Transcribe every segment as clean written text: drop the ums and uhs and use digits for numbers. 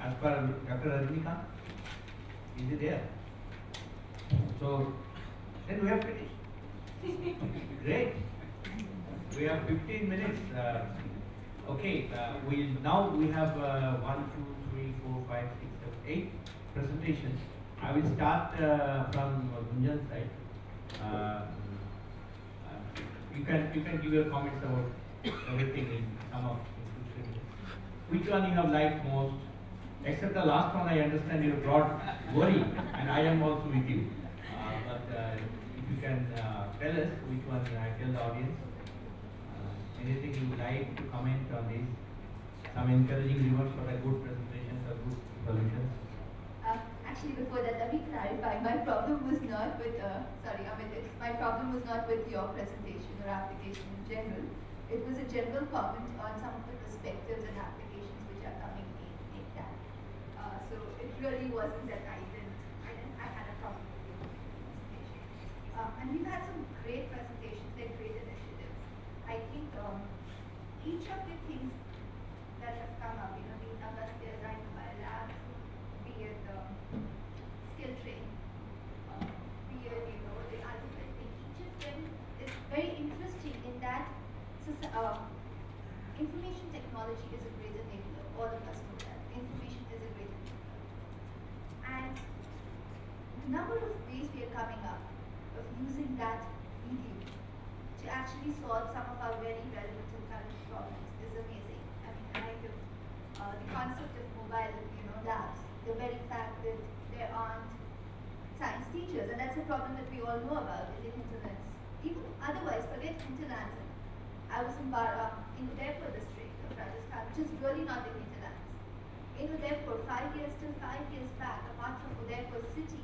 as per Dr. Rajnikant. Is it there? So then we have finished. Great. We have 15 minutes. Okay, we have 1, 2, 3, 4, 5, 6, 7, 8 presentations. I will start from Gunjan's side. Uh, you can give your comments about everything in some of which one you have liked most. Except the last one, I understand you brought worry, and I am also with you. If you can tell us which one, tell the audience. Anything you would like to comment on this? Some encouraging remarks for a good presentations or good solutions? Actually, before that, let me clarify. My problem was not with, sorry, Amit, my problem was not with your presentation or application in general. It was a general comment on some of the perspectives and applications which are coming in that. So it really wasn't that I had a problem with your presentation. And we've had some great presentations, they're great initiatives. I think each of the things that have come up, be it Agastya Design Mobile Lab, be it skill training, be it the artificial thing, each of them is very interesting in that information technology is a great enabler. All of us know that. Information is a great enabler. And the number of ways we are coming up of using that medium to actually solve some of our very relevant and current problems is amazing. I mean, I like the concept of mobile, labs, the very fact that there aren't science teachers, and that's a problem that we all know about in the hinterlands. Even otherwise, forget hinterlands. I was in Udaipur district of Rajasthan, which is really not the hinterlands. In Udaipur, 5 years back, apart from Udaipur city,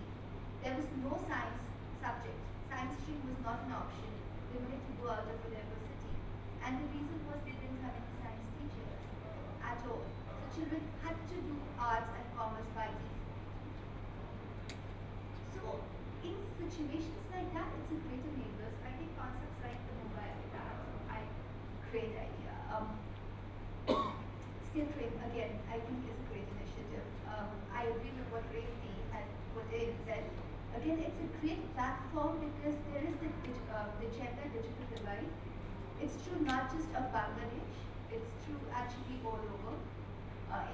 there was no science subject. Science stream was not an option. They wanted to go out of Udaipur city. And the reason was they didn't have any science teachers at all. So children had to do arts and commerce by default. So in situations like that, it's a great enabler. So I think concepts like the mobile lab, great idea. Skill training, again, I think is a great initiative. I agree with what Revati had put in, that again, it's a great platform because there is the gender digital divide. It's true not just of Bangladesh, it's true actually all over.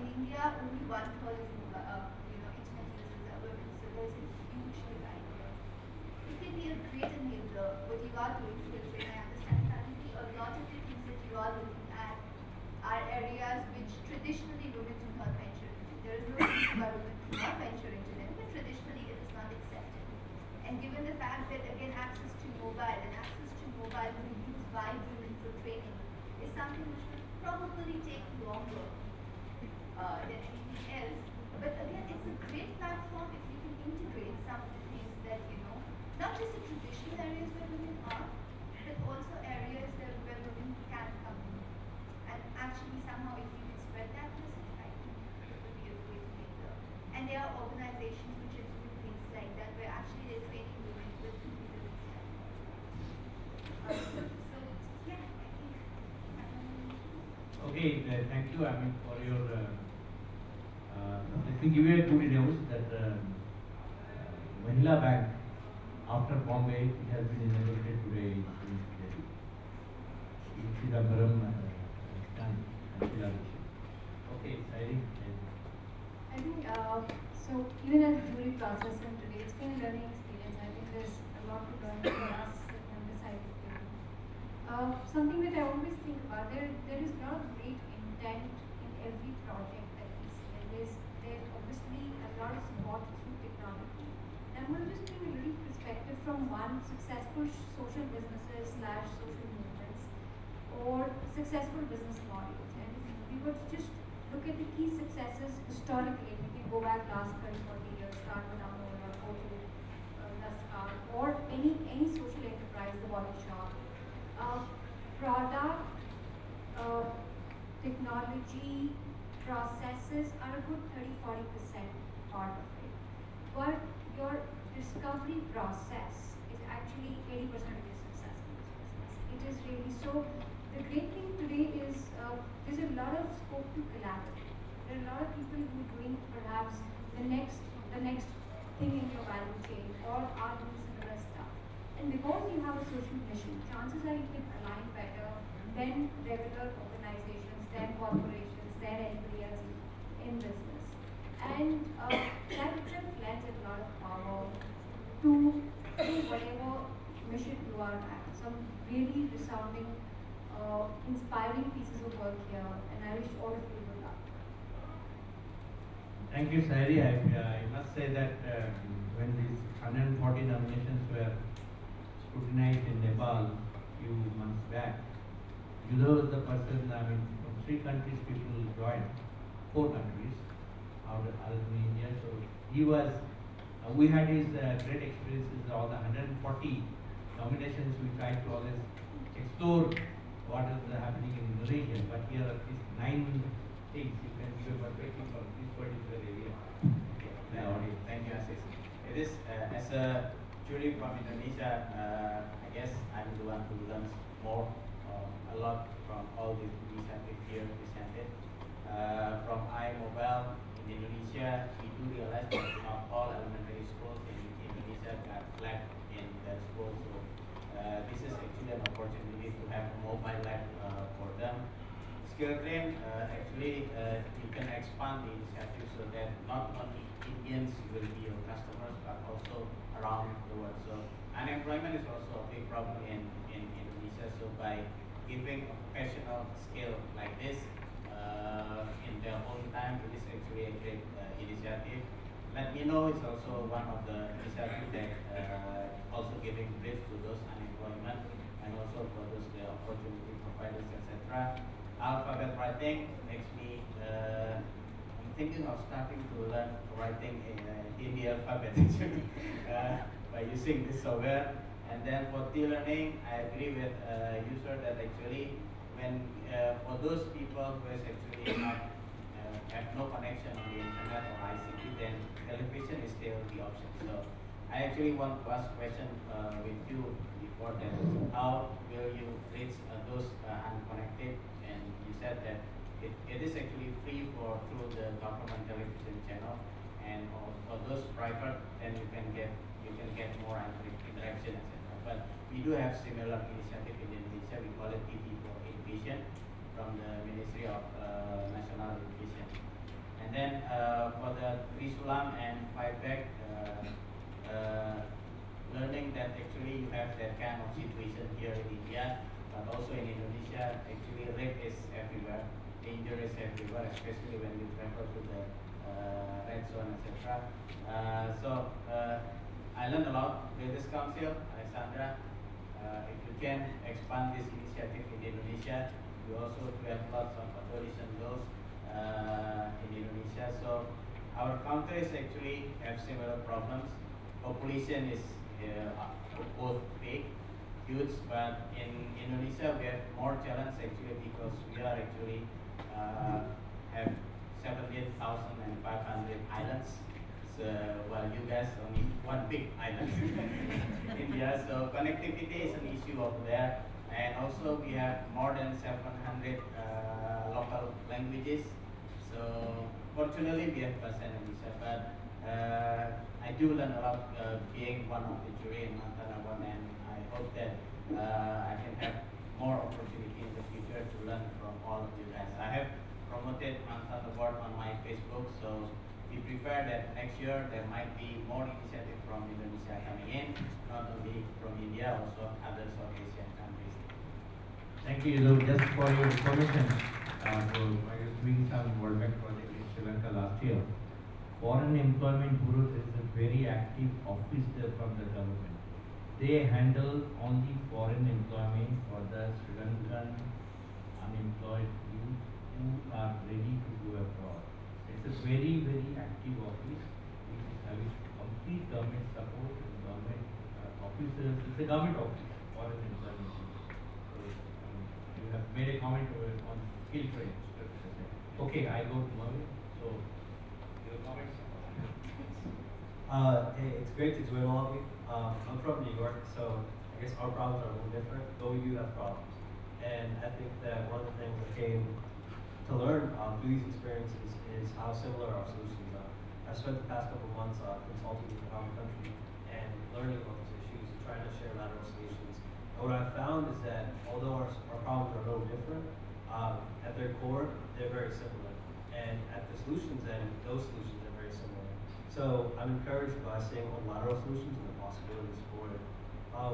In India, only 1/3 of internet users are women, so there's a huge divide there. It can be a great enabler. What you are doing, skill training, I understand currently a lot of the things that you are looking at are areas which traditionally women do not venture into. There is no reason why women do not venture into them, but traditionally it is not accepted. And given the fact that, again, access to mobile to be used by women for training is something which will probably take longer than anything else. But again, it's a great platform if you can integrate some of the things that, not just the traditional areas where women are, but also areas where women can come in. And actually somehow if you can spread that message, I think it would be a great enabler. And there are organizations which are doing things like that, where actually they're training women with computer technology. So yeah, I think. Okay, thank you, for your. Let me give you a good news that Mahila Bank, after Bombay, it has been inaugurated today in Delhi. Chidambaram Okay, Sairi. I think, so even as a jury processor today, it's been a learning experience. I think there's a lot to learn for us on the side of it. Something that I always think about, there is a lot of great intent in every project that we see. And there's obviously a lot of support through technology. And I'm going to just bring a little perspective from one successful social businesses / social movements or successful business models. And if we were to just look at the key successes historically, if we go back last 30, 40 years, start with Amul or go to Laskar or any social enterprise, the body shop, product, technology, processes are a good 30–40% part of it. But your discovery process is actually 80% of your success in this business. It is really so. The great thing today is there's a lot of scope to collaborate, There are a lot of people who are doing perhaps the next thing in your value chain or are doing similar stuff. And because you have a social mission, chances are you can align better than regular organizations, than corporations, than anybody else in business. And that itself lends a lot of power to whatever mission you are at. Some really resounding, inspiring pieces of work here, and I wish all of you good luck. Thank you, Sairi. I must say that when these 140 nominations were scrutinized in Nepal a few months back, Judo was the person, from 3 countries people joined, 4 countries, out of India. So he was, we had his great experiences, all the 140 nominations. We tried to always explore what is happening in Indonesia, but here at least 9 things you can see about waiting for this particular area. Thank you, Asis. It is, as a jury from Indonesia, I guess I'm the one who learns more, a lot from all these initiatives here presented. From iMobile in Indonesia, we do realize that not all elementary schools in Indonesia got flag in their schools. So this is actually an opportunity to have a mobile lab for them. Skilltrain, actually, you can expand the initiative so that not only Indians will be your customers, but also around the world. So unemployment is also a big problem in Indonesia. So by giving a professional skill like this in their own time, it is actually a great initiative. Let me know is also one of the initiatives that also giving bridge to those unemployment and also for those the opportunity providers, etc. Alphabet writing makes me, I'm thinking of starting to learn writing in the alphabet actually by using this software. And then for T-learning, I agree with you, sir, that actually when for those people who is actually not have no connection on the internet or ICT, then television is still the option. So I actually want to ask a question with you before that. How will you reach those unconnected? And you said that it is actually free through the government television channel, and for those private, then you can get more interaction, etc. But we do have similar initiative in Indonesia. We call it TV for Education from the Ministry of National Education. And then for the Trisulam and Fight Back, learning that actually you have that kind of situation here in India, but also in Indonesia, actually rape is everywhere, danger is everywhere, especially when you travel to the red zone, etc. So I learned a lot with this council, Alexandra. If you can expand this initiative in Indonesia, we also have lots of tourism goals in Indonesia. So our countries actually have similar problems. Population is both big, huge, but in Indonesia we have more challenge actually because we are actually have 17,500 islands. So while you guys only one big island in India, so connectivity is an issue over there. And also we have more than 700 local languages. So fortunately we have Bahasa Indonesia, but I do learn a lot being one of the jury in Mantanawan, and I hope that I can have more opportunity in the future to learn from all of you guys. I have promoted Mantan Award on my Facebook, so be prepared that next year there might be more initiative from Indonesia coming in, not only from India, also other South Asian countries. Thank you, Yudho. Just for your information, I was doing some World Bank project in Sri Lanka last year. Foreign Employment Bureau is a very active office there from the government. They handle only foreign employment for the Sri Lankan unemployed youth who are ready to go abroad. It's a very, very active office which is having complete government support and government officers. It's a government office, foreign employment. So, you have made a comment on skill training. Okay, I go to Mervin. So, your comments? It's great to join all of you. I'm from New York, so I guess our problems are a little different, but we do have problems. And I think that one of the things that came to to learn through these experiences is how similar our solutions are. I've spent the past couple of months consulting around the country and learning about these issues and trying to share lateral solutions. And what I've found is that although our problems are a little different, at their core, they're very similar. And at the solutions end, those solutions are very similar. So I'm encouraged by seeing all lateral solutions and the possibilities for it.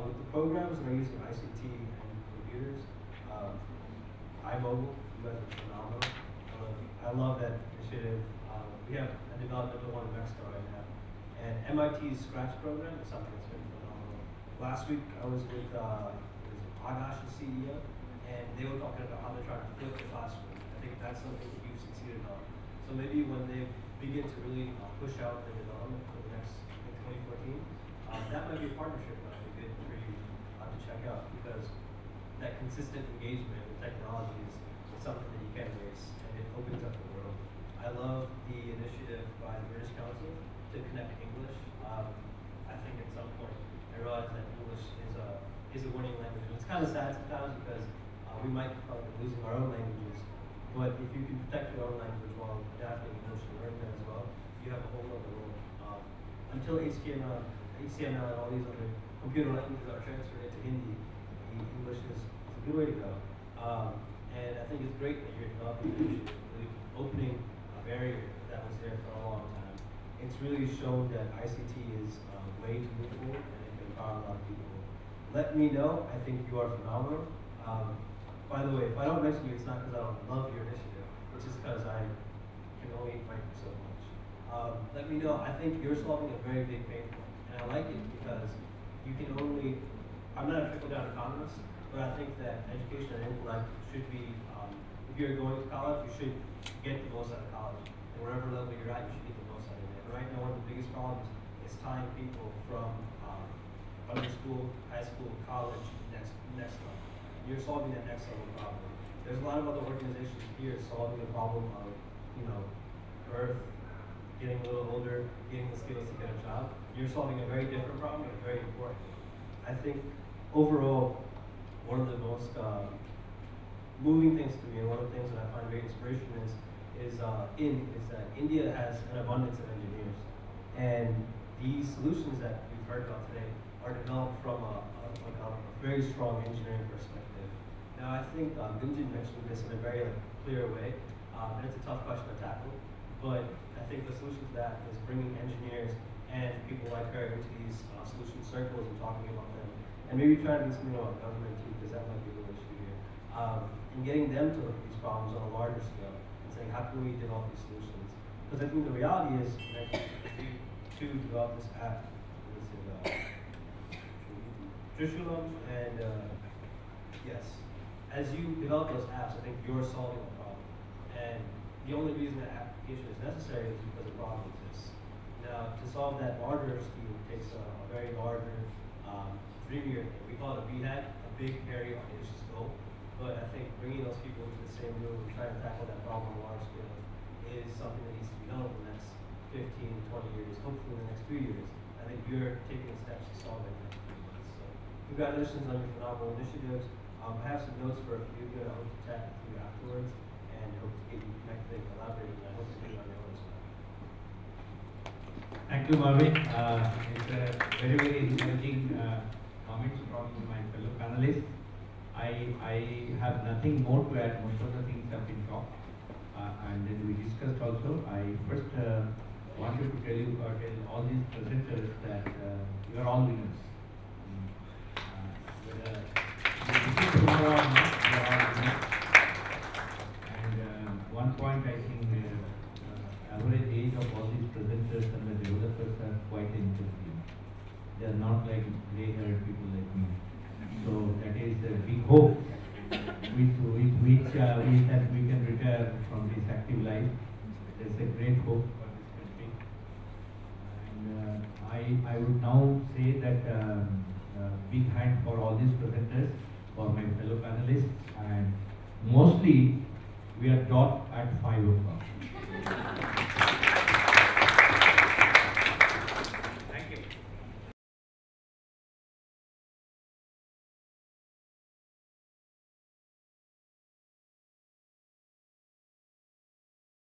With the programs that are using ICT and computers, iMobile, you guys are phenomenal. I love that initiative. We have a developmental one in Mexico right now. And MIT's Scratch program is something that's been phenomenal. Last week I was with Agash's CEO, and they were talking about how they're trying to flip the classroom. I think that's something that you've succeeded on. So maybe when they begin to really push out the development for the next, I think 2014, that might be a partnership that would be good for you to check out, because that consistent engagement with technology is something that you can't erase, and it opens up the world. I love the initiative by the British Council to connect English. I think at some point I realized that English is a winning language, and it's kind of sad sometimes because we might probably be losing our own languages. But if you can protect your own language while adapting English and learning it as well, you have a whole other world. Until HTML, and all these other computer languages are transferred into Hindi, English is a good way to go. And I think it's great that you're developing an initiative, really opening a barrier that was there for a long time. It's really shown that ICT is a way to move forward, and it can empower a lot of people. Let me know. I think you are phenomenal. By the way, if I don't mention you, it's not because I don't love your initiative. It's just because I can only fight you so much. Let me know. I think you're solving a very big pain point, and I like it because you can only. I'm not a trickle-down economist, but I think that education and intellect should be. If you're going to college, you should get the most out of college, and wherever level you're at, you should get the most out of it. And right now, one of the biggest problems is tying people from under school, high school, college, next level. You're solving that next level problem. There's a lot of other organizations here solving the problem of, Earth, getting a little older, getting the skills to get a job. You're solving a very different problem and very important. I think overall, one of the most moving things to me, and one of the things that I find very inspiration is that India has an abundance of engineers, and these solutions that we've heard about today are developed from a very strong engineering perspective. Now, I think Gunjan mentioned this in a very clear way, and it's a tough question to tackle, but I think the solution to that is bringing engineers and people like her into these solution circles and talking about them, and maybe trying to do something about government too, because that might be a real issue here, and getting them to look at these problems on a larger scale and saying, how can we develop these solutions? Because I think the reality is, to develop this app, Trishulam, and yes, as you develop those apps, I think you're solving a problem. And the only reason that application is necessary is because a problem exists. Now, to solve that larger scheme takes a very larger, dreamier thing. We call it a BHAG, a big, hairy, audacious goal. But I think bringing those people into the same room and trying to tackle that problem on a large scale is something that needs to be done over the next 15, 20 years, hopefully in the next few years. I think you're taking the steps to solve it. Congratulations on your phenomenal initiatives. I have some notes for a few that I hope to chat with you afterwards, and hope to get you connected and collaborating. I hope to do it on your own as well. Thank you, Marvin. It's a very, very encouraging comments from my fellow panelists. I have nothing more to add. Most of the things have been talked, and then we discussed also. I first wanted to tell all these presenters that you are all winners. Tomorrow or not, you are all winners. And one point, I think average age of all these presenters and the developers are quite interesting. They are not like gray-haired people like me. So that is a big hope with which that we can retire from this active life. There's a great hope for this country. And I would now say that big hand for all these presenters, for my fellow panelists, and mostly we are taught at 5 o'clock.